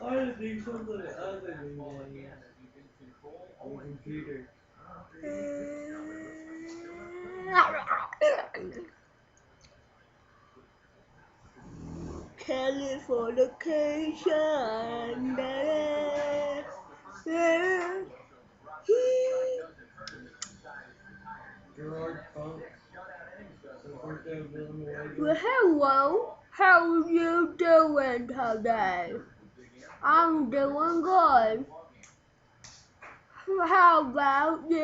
I just need something other than the computer. Californication. Gerard Funk. Well, hello. How are you doing today? I'm doing good. How about you?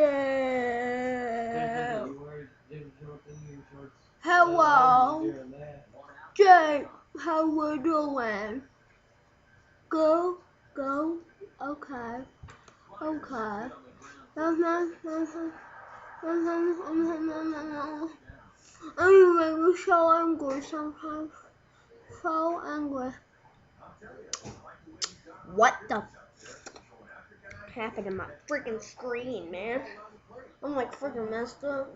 Hello. Jake, how we doing? Go, go. Okay, okay. Anyway, we're so angry sometimes. So angry. What the happened to my freaking screen, man? I'm like freaking messed up.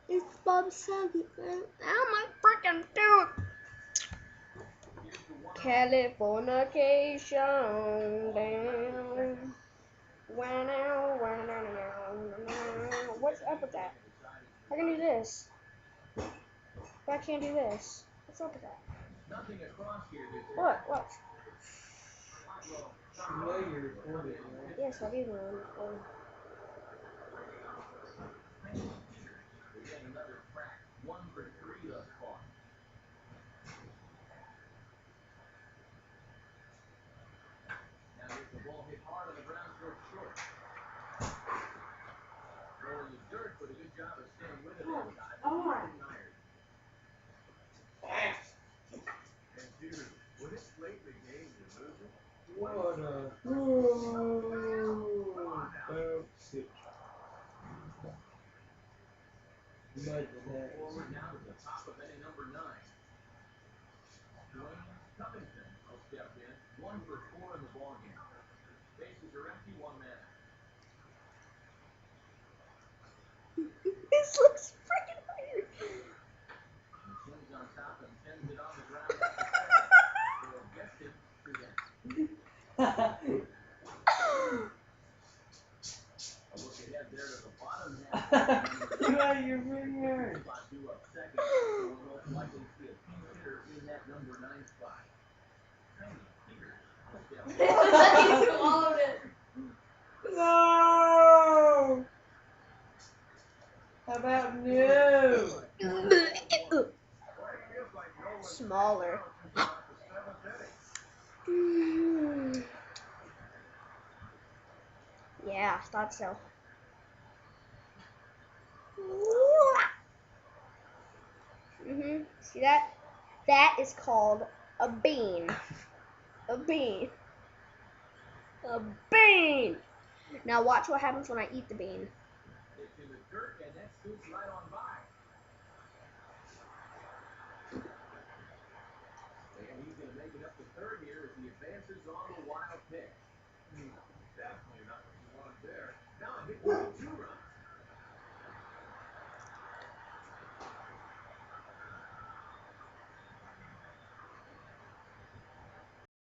It's Bob Saget, man. Ow, my freaking dude. Californication down. What's up with that? I can do this, but I can't do this. What's up with that? What? What? You know you're recording, right? Yes, I do know. What a shit. Imagine that. This looks freaking weird. You out your finger. No. How about no? Smaller. Yeah, I thought so. See that? That is called a bean. A bean. A bean. Now watch what happens when I eat the bean.